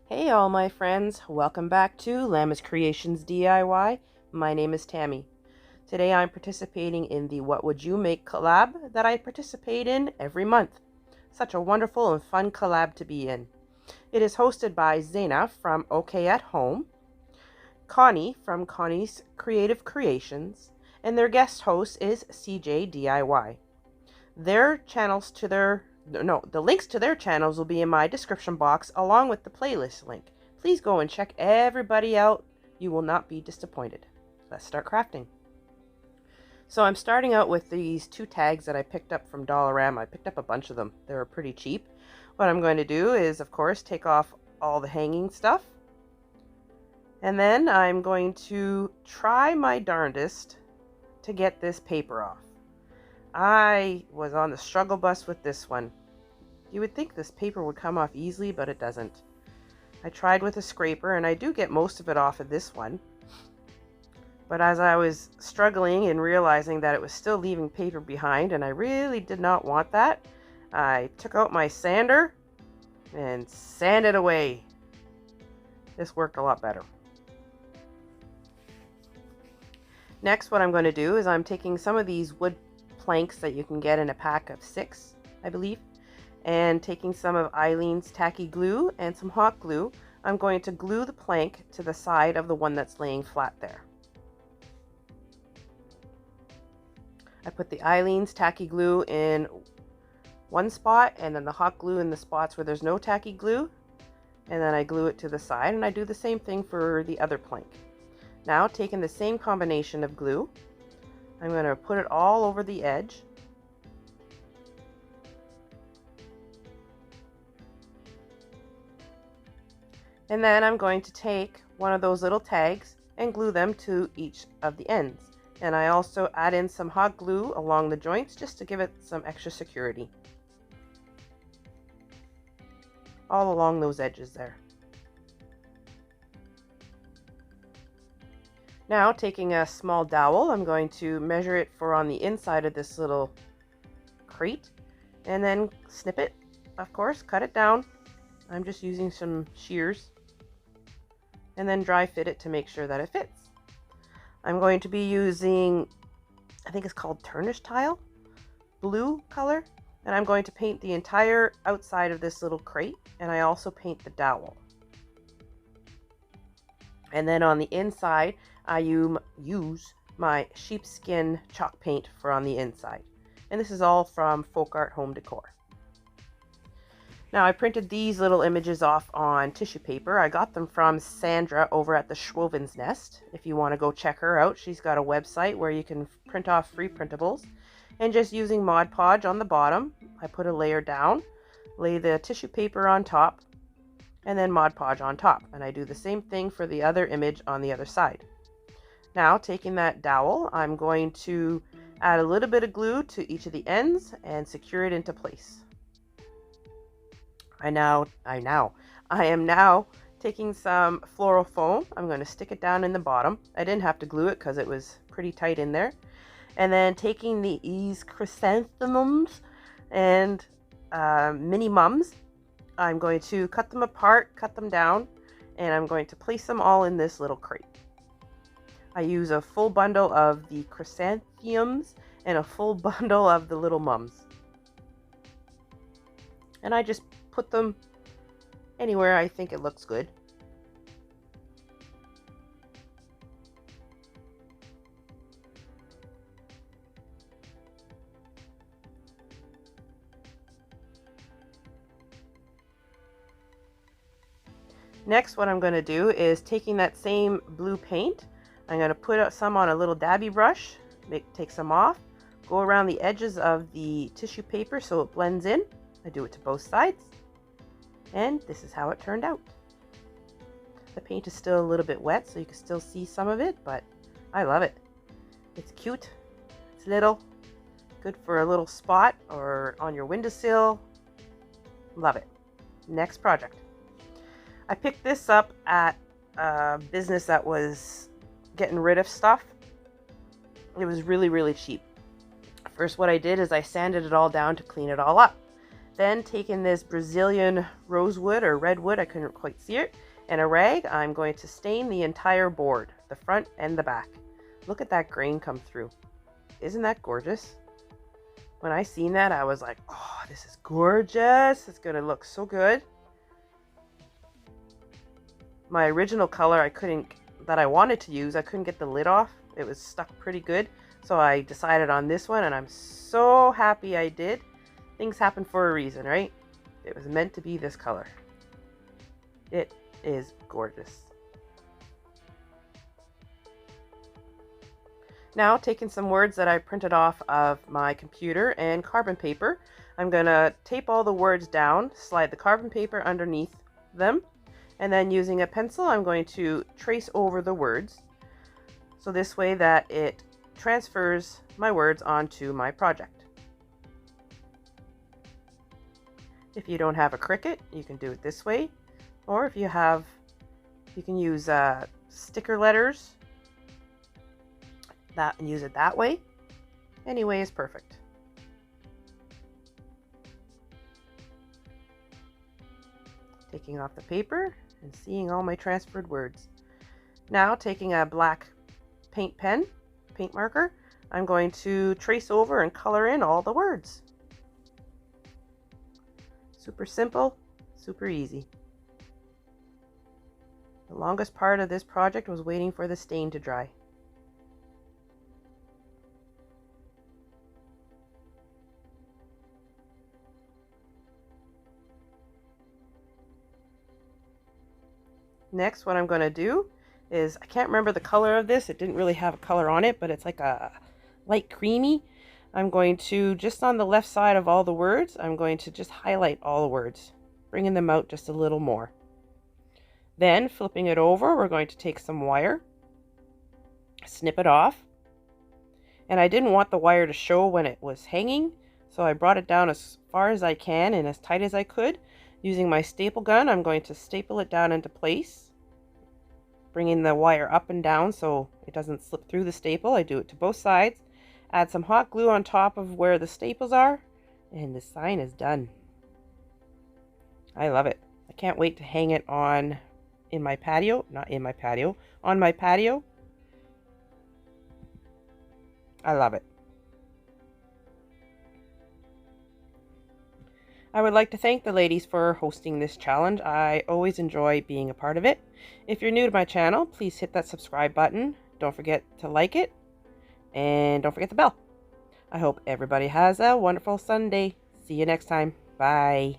Hey all my friends, welcome back to Llama's Creations DIY. My name is Tammy. Today I'm participating in the What Would You Make collab that I participate in every month. Such a wonderful and fun collab to be in. It is hosted by Zaina from OK at Home, Connie from Connie's Creative Creations, and their guest host is CJ DIY. The links to their channels will be in my description box along with the playlist link. Please go and check everybody out. You will not be disappointed. Let's start crafting. So I'm starting out with these two tags that I picked up from Dollarama. I picked up a bunch of them. They were pretty cheap. What I'm going to do is, of course, take off all the hanging stuff. And then I'm going to try my darndest to get this paper off. I was on the struggle bus with this one. You would think this paper would come off easily, but it doesn't. I tried with a scraper, and I do get most of it off of this one. But as I was struggling and realizing that it was still leaving paper behind, and I really did not want that, I took out my sander and sanded away. This worked a lot better. Next, what I'm going to do is I'm taking some of these wood planks that you can get in a pack of 6, I believe, and taking some of Eileen's tacky glue and some hot glue. I'm going to glue the plank to the side of the one that's laying flat there. I put the Eileen's tacky glue in one spot and then the hot glue in the spots where there's no tacky glue, and then I glue it to the side, and I do the same thing for the other plank. Now, taking the same combination of glue, I'm going to put it all over the edge. And then I'm going to take one of those little tags and glue them to each of the ends. And I also add in some hot glue along the joints just to give it some extra security. All along those edges there. Now, taking a small dowel, I'm going to measure it for on the inside of this little crate, and then snip it, of course, cut it down. I'm just using some shears, and then dry fit it to make sure that it fits. I'm going to be using, I think it's called Turnish Tile, blue color, and I'm going to paint the entire outside of this little crate, and I also paint the dowel. And then on the inside, I use my sheepskin chalk paint for on the inside. And this is all from Folk Art Home Decor. Now, I printed these little images off on tissue paper. I got them from Sandra over at the Schwoven's Nest. If you want to go check her out, she's got a website where you can print off free printables. And just using Mod Podge on the bottom, I put a layer down, lay the tissue paper on top, and then Mod Podge on top. And I do the same thing for the other image on the other side. Now, taking that dowel, I'm going to add a little bit of glue to each of the ends and secure it into place. I am now taking some floral foam. I'm going to stick it down in the bottom. I didn't have to glue it because it was pretty tight in there. And then taking these chrysanthemums and mini mums, I'm going to cut them apart, cut them down, and I'm going to place them all in this little crate. I use a full bundle of the chrysanthemums and a full bundle of the little mums. And I just put them anywhere I think it looks good. Next, what I'm going to do is taking that same blue paint, I'm going to put some on a little dabby brush, take some off, go around the edges of the tissue paper so it blends in. I do it to both sides, and this is how it turned out. The paint is still a little bit wet, so you can still see some of it, but I love it. It's cute, it's little, good for a little spot or on your windowsill. Love it. Next project. I picked this up at a business that was getting rid of stuff. It was really, really cheap. First, what I did is I sanded it all down to clean it all up. Then taking this Brazilian rosewood or redwood, I couldn't quite see it, and a rag, I'm going to stain the entire board, the front and the back. Look at that grain come through. Isn't that gorgeous? When I seen that, I was like, oh, this is gorgeous. It's going to look so good. My original color that I wanted to use, I couldn't get the lid off. It was stuck pretty good. So I decided on this one, and I'm so happy I did. Things happen for a reason, right? It was meant to be this color. It is gorgeous. Now, taking some words that I printed off of my computer and carbon paper, I'm going to tape all the words down, slide the carbon paper underneath them, and then using a pencil, I'm going to trace over the words. So this way that it transfers my words onto my project. If you don't have a Cricut, you can do it this way. Or if you have, you can use sticker letters and use it that way. Any way is perfect. Taking off the paper and seeing all my transferred words. Now taking a black paint marker, I'm going to trace over and color in all the words. Super simple, super easy. The longest part of this project was waiting for the stain to dry. Next, what I'm going to do is, I can't remember the color of this. It didn't really have a color on it, but it's like a light creamy. I'm going to, just on the left side of all the words, I'm going to just highlight all the words, bringing them out just a little more. Then, flipping it over, we're going to take some wire, snip it off. And I didn't want the wire to show when it was hanging, so I brought it down as far as I can and as tight as I could. Using my staple gun, I'm going to staple it down into place, bringing the wire up and down so it doesn't slip through the staple. I do it to both sides. Add some hot glue on top of where the staples are, and the sign is done. I love it. I can't wait to hang it on my patio. I love it. I would like to thank the ladies for hosting this challenge. I always enjoy being a part of it. If you're new to my channel, please hit that subscribe button. Don't forget to like it. And don't forget the bell. I hope everybody has a wonderful Sunday. See you next time. Bye.